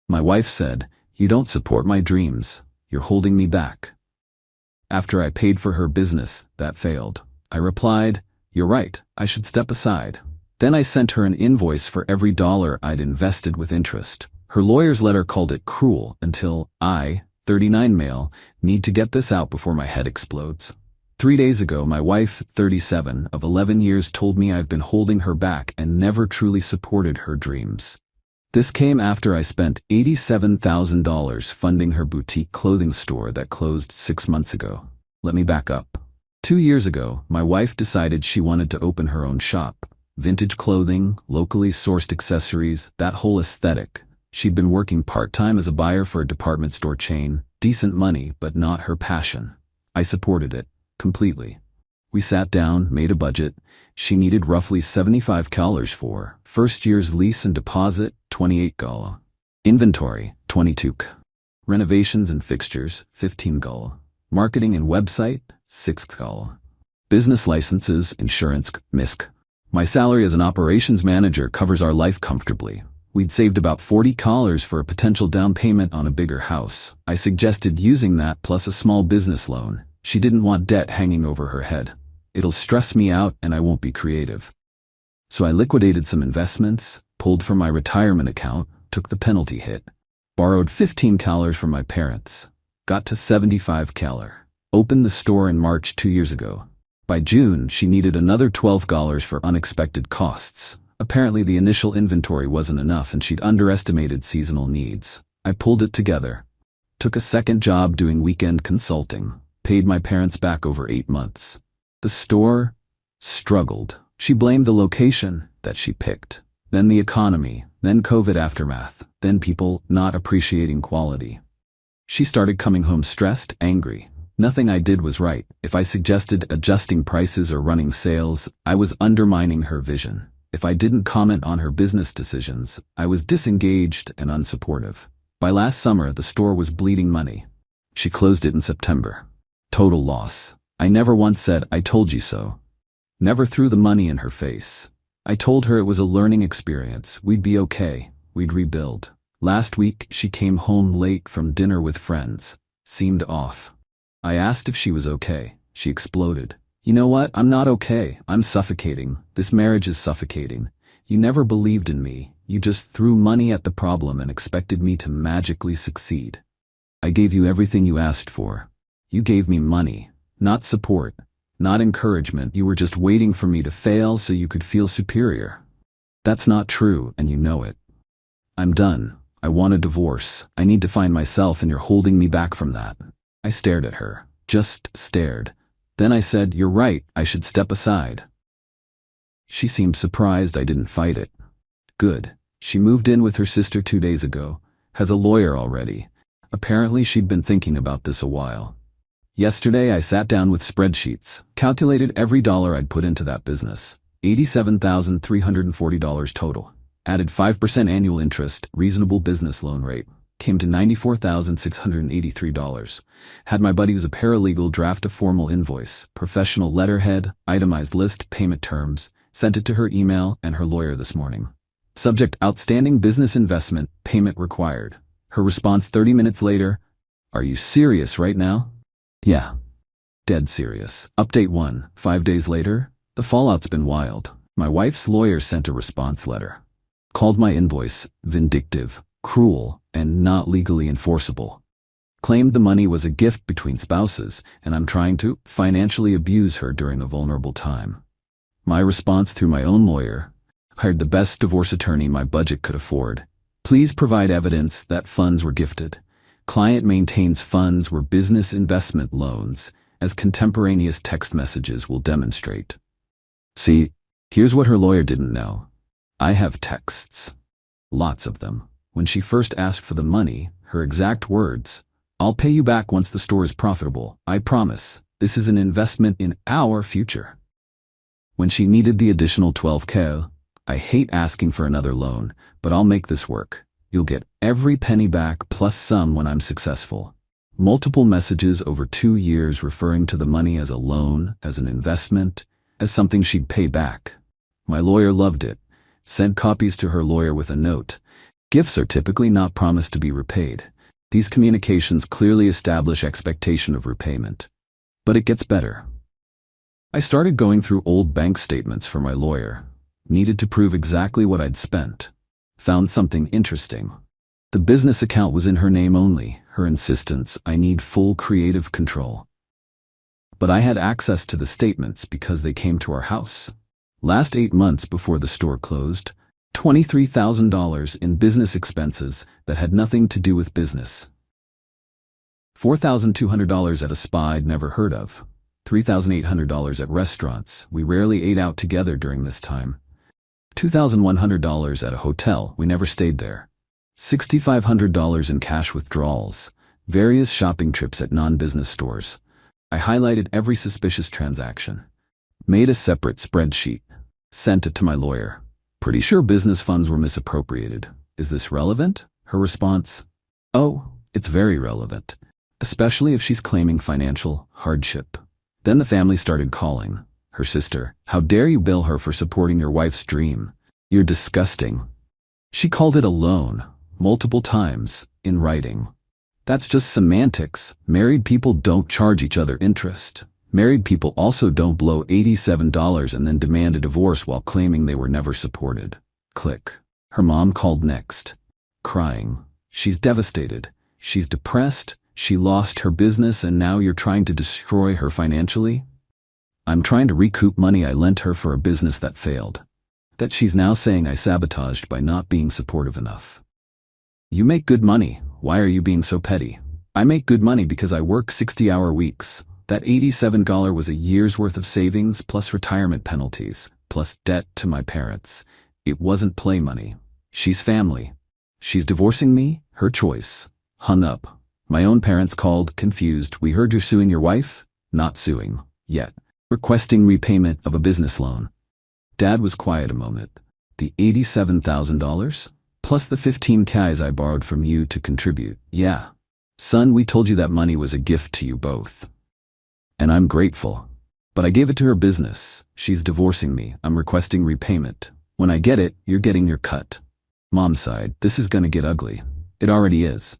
My wife said, "You don't support my dreams. You're holding me back." After I paid for her business, that failed. I replied, "You're right, I should step aside." Then I sent her an invoice for every dollar I'd invested with interest. Her lawyer's letter called it cruel until I, 39 male, need to get this out before my head explodes. 3 days ago, my wife, 37, of 11 years told me I've been holding her back and never truly supported her dreams. This came after I spent $87,000 funding her boutique clothing store that closed 6 months ago. Let me back up. 2 years ago, my wife decided she wanted to open her own shop. Vintage clothing, locally sourced accessories, that whole aesthetic. She'd been working part-time as a buyer for a department store chain, decent money, but not her passion. I supported it, completely. We sat down, made a budget. She needed roughly $75 for first year's lease and deposit, $28. Inventory, $22. Renovations and fixtures, $15. Marketing and website, $6. Business licenses, insurance, MISC. My salary as an operations manager covers our life comfortably. We'd saved about $40 for a potential down payment on a bigger house. I suggested using that plus a small business loan. She didn't want debt hanging over her head. It'll stress me out and I won't be creative. So I liquidated some investments, pulled from my retirement account, took the penalty hit, borrowed $15 from my parents, got to $75. Opened the store in March 2 years ago. By June, she needed another $12 for unexpected costs. Apparently the initial inventory wasn't enough and she'd underestimated seasonal needs. I pulled it together. Took a second job doing weekend consulting. Paid my parents back over 8 months. The store struggled. She blamed the location that she picked, then the economy, then COVID aftermath, then people not appreciating quality. She started coming home stressed, angry. Nothing I did was right. If I suggested adjusting prices or running sales, I was undermining her vision. If I didn't comment on her business decisions, I was disengaged and unsupportive. By last summer, the store was bleeding money. She closed it in September. Total loss. I never once said, "I told you so." Never threw the money in her face. I told her it was a learning experience. We'd be okay. We'd rebuild. Last week, she came home late from dinner with friends. Seemed off. I asked if she was okay. She exploded. "You know what? I'm not okay. I'm suffocating. This marriage is suffocating. You never believed in me. You just threw money at the problem and expected me to magically succeed. I gave you everything you asked for. You gave me money, not support, not encouragement. You were just waiting for me to fail so you could feel superior. That's not true, and you know it. I'm done. I want a divorce. I need to find myself, and you're holding me back from that." I stared at her. Just stared. Then I said, "You're right, I should step aside." She seemed surprised I didn't fight it. Good. She moved in with her sister 2 days ago. Has a lawyer already. Apparently she'd been thinking about this a while. Yesterday I sat down with spreadsheets, calculated every dollar I'd put into that business. $87,340 total. Added 5% annual interest, reasonable business loan rate. Came to $94,683. Had my buddy who's a paralegal draft a formal invoice, professional letterhead, itemized list, payment terms, sent it to her email and her lawyer this morning. Subject: outstanding business investment, payment required. Her response 30 minutes later: "Are you serious right now?" "Yeah. Dead serious." Update 1. 5 days later. The fallout's been wild. My wife's lawyer sent a response letter. Called my invoice vindictive, cruel, and not legally enforceable. Claimed the money was a gift between spouses, and I'm trying to financially abuse her during a vulnerable time. My response through my own lawyer: hired the best divorce attorney my budget could afford. Please provide evidence that funds were gifted. Client maintains funds were business investment loans, as contemporaneous text messages will demonstrate. See, here's what her lawyer didn't know. I have texts. Lots of them. When she first asked for the money, her exact words: "I'll pay you back once the store is profitable. I promise. This is an investment in our future." When she needed the additional $12K, "I hate asking for another loan, but I'll make this work. You'll get every penny back plus some when I'm successful." Multiple messages over 2 years referring to the money as a loan, as an investment, as something she'd pay back. My lawyer loved it. Sent copies to her lawyer with a note: Gifts are typically not promised to be repaid. These communications clearly establish expectation of repayment. But it gets better. I started going through old bank statements for my lawyer. Needed to prove exactly what I'd spent. Found something interesting. The business account was in her name only. Her insistence, I need full creative control. But I had access to the statements because they came to our house. Last 8 months before the store closed, $23,000 in business expenses that had nothing to do with business. $4,200 at a spa I'd never heard of. $3,800 at restaurants. We rarely ate out together during this time. $2,100 at a hotel. We never stayed there. $6,500 in cash withdrawals. Various shopping trips at non-business stores. I highlighted every suspicious transaction. Made a separate spreadsheet. Sent it to my lawyer. Pretty sure business funds were misappropriated. Is this relevant? Her response, oh, it's very relevant. Especially if she's claiming financial hardship. Then the family started calling. Her sister, how dare you bill her for supporting your wife's dream? You're disgusting. She called it a loan, multiple times, in writing. That's just semantics. Married people don't charge each other interest. Married people also don't blow $87 and then demand a divorce while claiming they were never supported. Click. Her mom called next. Crying. She's devastated. She's depressed. She lost her business and now you're trying to destroy her financially? I'm trying to recoup money I lent her for a business that failed. That she's now saying I sabotaged by not being supportive enough. You make good money. Why are you being so petty? I make good money because I work 60-hour weeks. That $87 was a year's worth of savings plus retirement penalties, plus debt to my parents. It wasn't play money. She's family. She's divorcing me? Her choice. Hung up. My own parents called, confused. We heard you're suing your wife? Not suing. Yet. Requesting repayment of a business loan. Dad was quiet a moment. The $87,000? Plus the $15,000 I borrowed from you to contribute. Yeah. Son, we told you that money was a gift to you both. And I'm grateful. But I gave it to her business. She's divorcing me. I'm requesting repayment. When I get it, you're getting your cut. Mom sighed. This is gonna get ugly. It already is.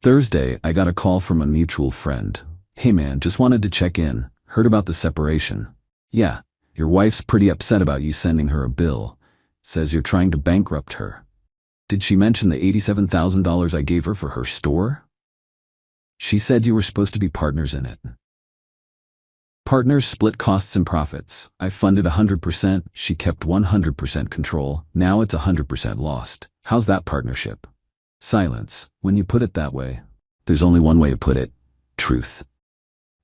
Thursday, I got a call from a mutual friend. Hey man, just wanted to check in. Heard about the separation. Yeah, your wife's pretty upset about you sending her a bill. Says you're trying to bankrupt her. Did she mention the $87,000 I gave her for her store? She said you were supposed to be partners in it. Partners split costs and profits. I funded 100%, she kept 100% control. Now it's 100% lost. How's that partnership? Silence. When you put it that way, there's only one way to put it. Truth.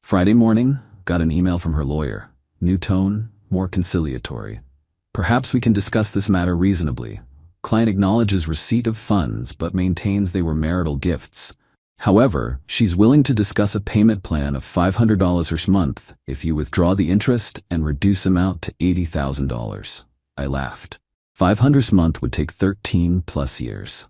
Friday morning, got an email from her lawyer. New tone, more conciliatory. Perhaps we can discuss this matter reasonably. Client acknowledges receipt of funds but maintains they were marital gifts. However, she's willing to discuss a payment plan of $500 a month if you withdraw the interest and reduce amount to $80,000. I laughed. $500 a month would take 13+ years.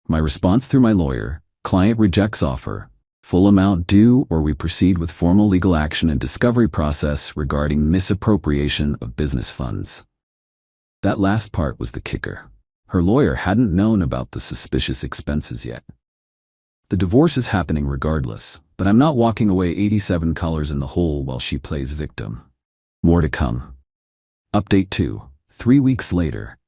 My response through my lawyer, client rejects offer. Full amount due or we proceed with formal legal action and discovery process regarding misappropriation of business funds. That last part was the kicker. Her lawyer hadn't known about the suspicious expenses yet. The divorce is happening regardless, but I'm not walking away $87 in the hole while she plays victim. More to come. Update 2. 3 weeks later.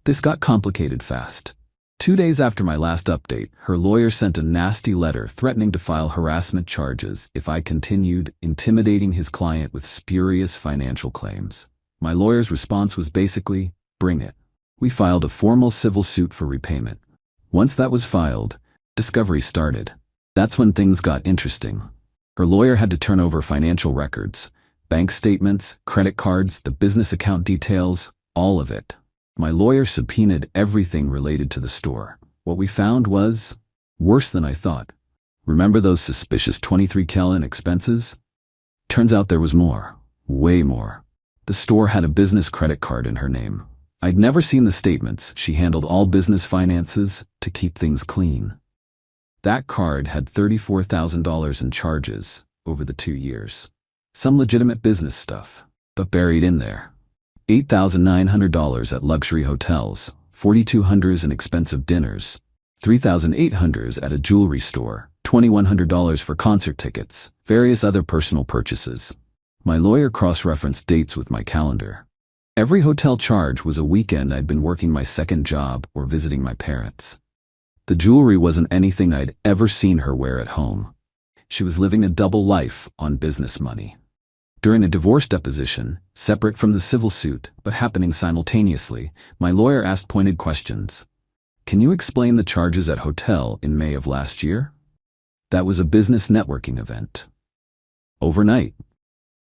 This got complicated fast. 2 days after my last update, her lawyer sent a nasty letter threatening to file harassment charges if I continued intimidating his client with spurious financial claims. My lawyer's response was basically, bring it. We filed a formal civil suit for repayment. Once that was filed, discovery started. That's when things got interesting. Her lawyer had to turn over financial records, bank statements, credit cards, the business account details, all of it. My lawyer subpoenaed everything related to the store. What we found was worse than I thought. Remember those suspicious $23,000 in expenses? Turns out there was more, way more. The store had a business credit card in her name. I'd never seen the statements. She handled all business finances to keep things clean. That card had $34,000 in charges over the 2 years. Some legitimate business stuff, but buried in there. $8,900 at luxury hotels, $4,200 in expensive dinners, $3,800 at a jewelry store, $2,100 for concert tickets, various other personal purchases. My lawyer cross-referenced dates with my calendar. Every hotel charge was a weekend I'd been working my second job or visiting my parents. The jewelry wasn't anything I'd ever seen her wear at home. She was living a double life on business money. During a divorce deposition, separate from the civil suit, but happening simultaneously, my lawyer asked pointed questions. Can you explain the charges at hotel in May of last year? That was a business networking event. Overnight.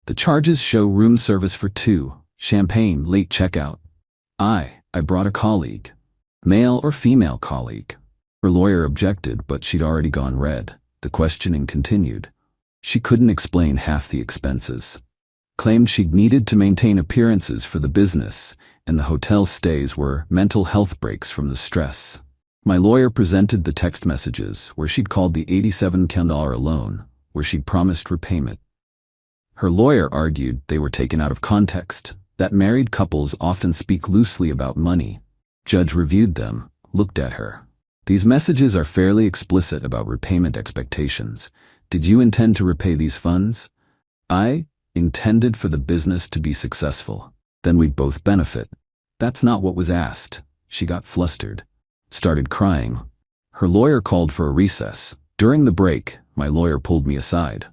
The charges show room service for 2, champagne, late checkout. I brought a colleague. Male or female colleague? Her lawyer objected, but she'd already gone red. The questioning continued. She couldn't explain half the expenses. Claimed she'd needed to maintain appearances for the business, and the hotel stays were mental health breaks from the stress. My lawyer presented the text messages where she'd called the $87 loan, where she'd promised repayment. Her lawyer argued they were taken out of context, that married couples often speak loosely about money. Judge reviewed them, looked at her. These messages are fairly explicit about repayment expectations. Did you intend to repay these funds? I intended for the business to be successful. Then we'd both benefit. That's not what was asked. She got flustered. Started crying. Her lawyer called for a recess. During the break, my lawyer pulled me aside.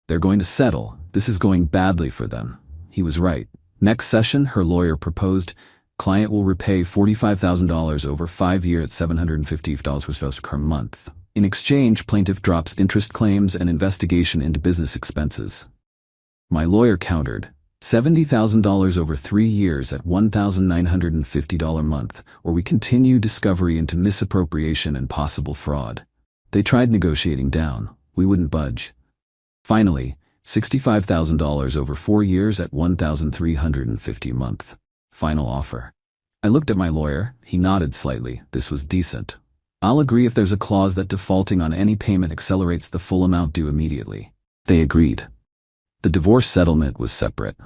They're going to settle. This is going badly for them. He was right. Next session, her lawyer proposed, client will repay $45,000 over 5 years at $750 per month. In exchange, plaintiff drops interest claims and investigation into business expenses. My lawyer countered, $70,000 over 3 years at $1,950 a month, or we continue discovery into misappropriation and possible fraud. They tried negotiating down. We wouldn't budge. Finally, $65,000 over 4 years at $1,350 a month. Final offer. I looked at my lawyer. He nodded slightly. This was decent. I'll agree if there's a clause that defaulting on any payment accelerates the full amount due immediately. They agreed. The divorce settlement was separate.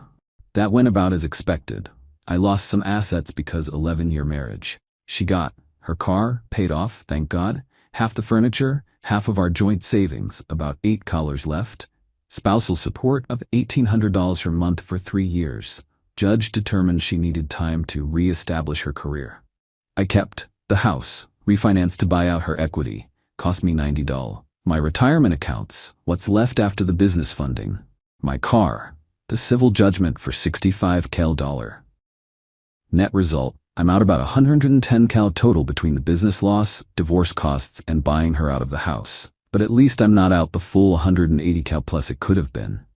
That went about as expected. I lost some assets because 11-year marriage. She got her car paid off, thank God, half the furniture, half of our joint savings, about $8 left, spousal support of $1,800 per month for 3 years. Judge determined she needed time to re-establish her career. I kept the house, refinanced to buy out her equity, cost me $90. My retirement accounts, what's left after the business funding. My car, the civil judgment for $65,000. Net result, I'm out about $110,000 total between the business loss, divorce costs, and buying her out of the house. But at least I'm not out the full $180,000 plus it could have been.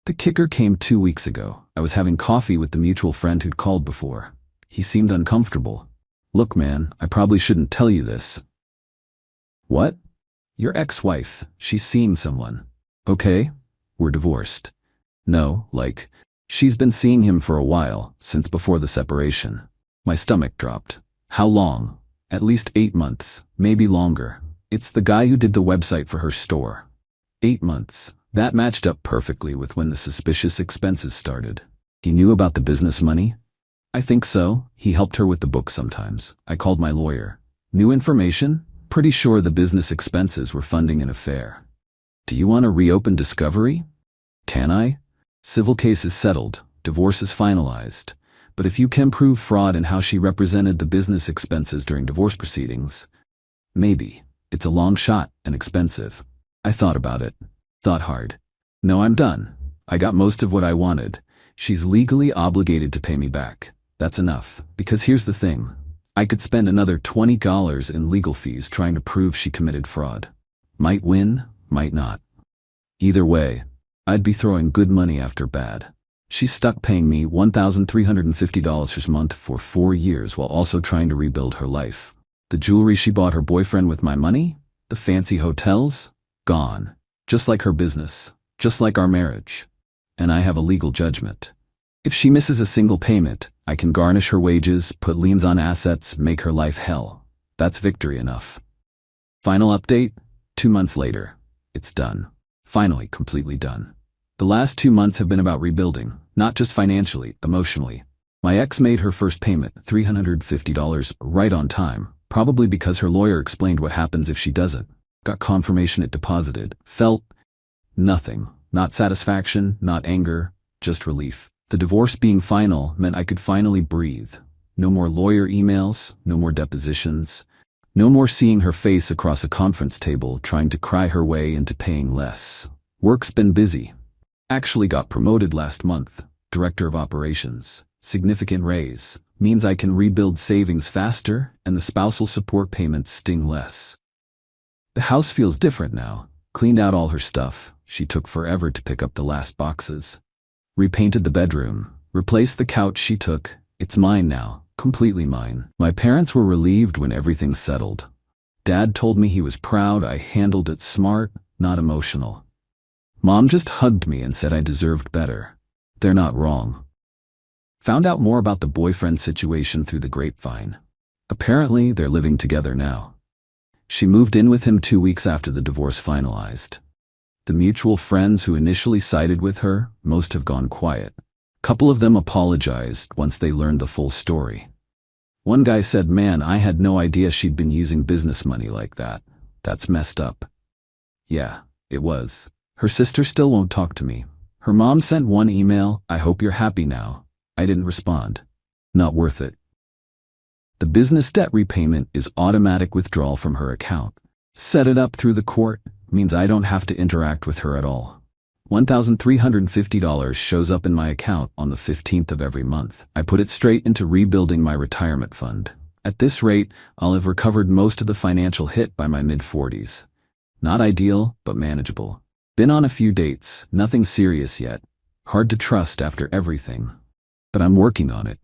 The kicker came 2 weeks ago. I was having coffee with the mutual friend who'd called before. He seemed uncomfortable. Look, man, I probably shouldn't tell you this. What? Your ex-wife, she's seeing someone. Okay, we're divorced. No, she's been seeing him for a while, since before the separation. My stomach dropped. How long? At least 8 months, maybe longer. It's the guy who did the website for her store. 8 months. That matched up perfectly with when the suspicious expenses started. He knew about the business money? I think so. He helped her with the book sometimes. I called my lawyer. New information? Pretty sure the business expenses were funding an affair. Do you want to reopen discovery? Can I? Civil case is settled. Divorce is finalized. But if you can prove fraud in how she represented the business expenses during divorce proceedings, maybe. It's a long shot and expensive. I thought about it. Thought hard. No, I'm done. I got most of what I wanted. She's legally obligated to pay me back. That's enough. Because here's the thing. I could spend another $20 in legal fees trying to prove she committed fraud. Might win, might not. Either way, I'd be throwing good money after bad. She's stuck paying me $1,350 per month for 4 years while also trying to rebuild her life. The jewelry she bought her boyfriend with my money? The fancy hotels? Gone. Just like her business. Just like our marriage. And I have a legal judgment. If she misses a single payment, I can garnish her wages, put liens on assets, make her life hell. That's victory enough. Final update? 2 months later. It's done. Finally, completely done. The last 2 months have been about rebuilding, not just financially, emotionally. My ex made her first payment, $350, right on time, probably because her lawyer explained what happens if she doesn't. Got confirmation it deposited. Felt nothing. Not satisfaction, not anger, just relief. The divorce being final meant I could finally breathe. No more lawyer emails, no more depositions, no more seeing her face across a conference table trying to cry her way into paying less. Work's been busy. Actually got promoted last month, director of operations. Significant raise. Means I can rebuild savings faster and the spousal support payments sting less. The house feels different now. Cleaned out all her stuff. She took forever to pick up the last boxes. Repainted the bedroom. Replaced the couch she took. It's mine now. Completely mine. My parents were relieved when everything settled. Dad told me he was proud I handled it smart, not emotional. Mom just hugged me and said I deserved better. They're not wrong. Found out more about the boyfriend situation through the grapevine. Apparently, they're living together now. She moved in with him 2 weeks after the divorce finalized. The mutual friends who initially sided with her, most have gone quiet. Couple of them apologized once they learned the full story. One guy said, "Man, I had no idea she'd been using business money like that. That's messed up." Yeah, it was. Her sister still won't talk to me. Her mom sent one email, "I hope you're happy now." I didn't respond. Not worth it. The business debt repayment is automatic withdrawal from her account. Set it up through the court means I don't have to interact with her at all. $1,350 shows up in my account on the 15th of every month. I put it straight into rebuilding my retirement fund. At this rate, I'll have recovered most of the financial hit by my mid-40s. Not ideal, but manageable. Been on a few dates, nothing serious yet. Hard to trust after everything. But I'm working on it.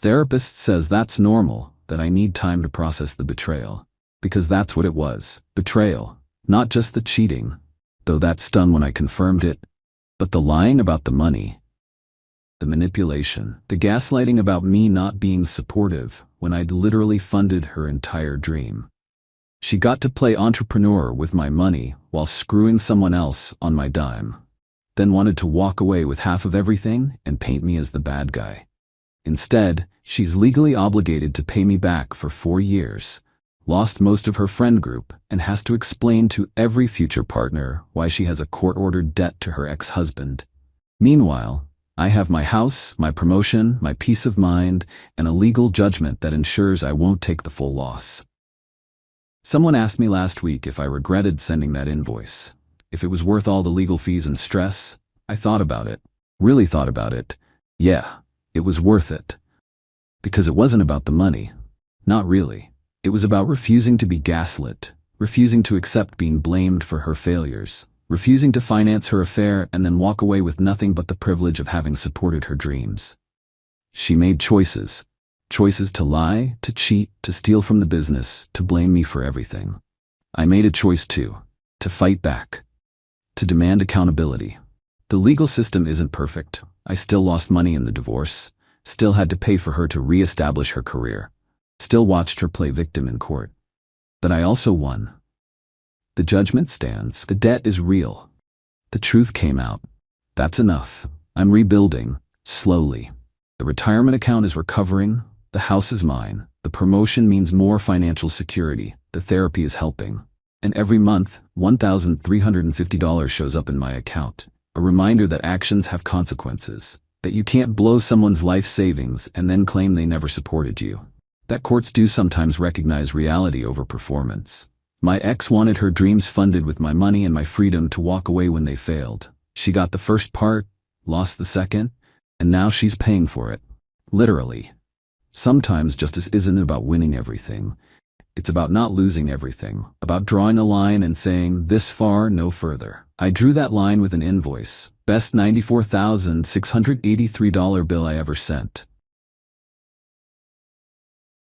Therapist says that's normal, that I need time to process the betrayal. Because that's what it was, betrayal. Not just the cheating, though that stung when I confirmed it, but the lying about the money. The manipulation, the gaslighting about me not being supportive when I'd literally funded her entire dream. She got to play entrepreneur with my money while screwing someone else on my dime. Then wanted to walk away with half of everything and paint me as the bad guy. Instead, she's legally obligated to pay me back for 4 years, lost most of her friend group, and has to explain to every future partner why she has a court-ordered debt to her ex-husband. Meanwhile, I have my house, my promotion, my peace of mind, and a legal judgment that ensures I won't take the full loss. Someone asked me last week if I regretted sending that invoice. If it was worth all the legal fees and stress. I thought about it. Really thought about it. Yeah, it was worth it. Because it wasn't about the money. Not really. It was about refusing to be gaslit, refusing to accept being blamed for her failures, refusing to finance her affair and then walk away with nothing but the privilege of having supported her dreams. She made choices. Choices to lie, to cheat, to steal from the business, to blame me for everything. I made a choice too, to fight back, to demand accountability. The legal system isn't perfect. I still lost money in the divorce, still had to pay for her to re-establish her career, still watched her play victim in court. But I also won. The judgment stands. The debt is real. The truth came out. That's enough. I'm rebuilding, slowly. The retirement account is recovering. The house is mine. The promotion means more financial security. The therapy is helping. And every month, $1,350 shows up in my account. A reminder that actions have consequences. That you can't blow someone's life savings and then claim they never supported you. That courts do sometimes recognize reality over performance. My ex wanted her dreams funded with my money and my freedom to walk away when they failed. She got the first part, lost the second, and now she's paying for it. Literally. Sometimes justice isn't about winning everything. It's about not losing everything, about drawing a line and saying, this far, no further. I drew that line with an invoice, best $94,683 bill I ever sent.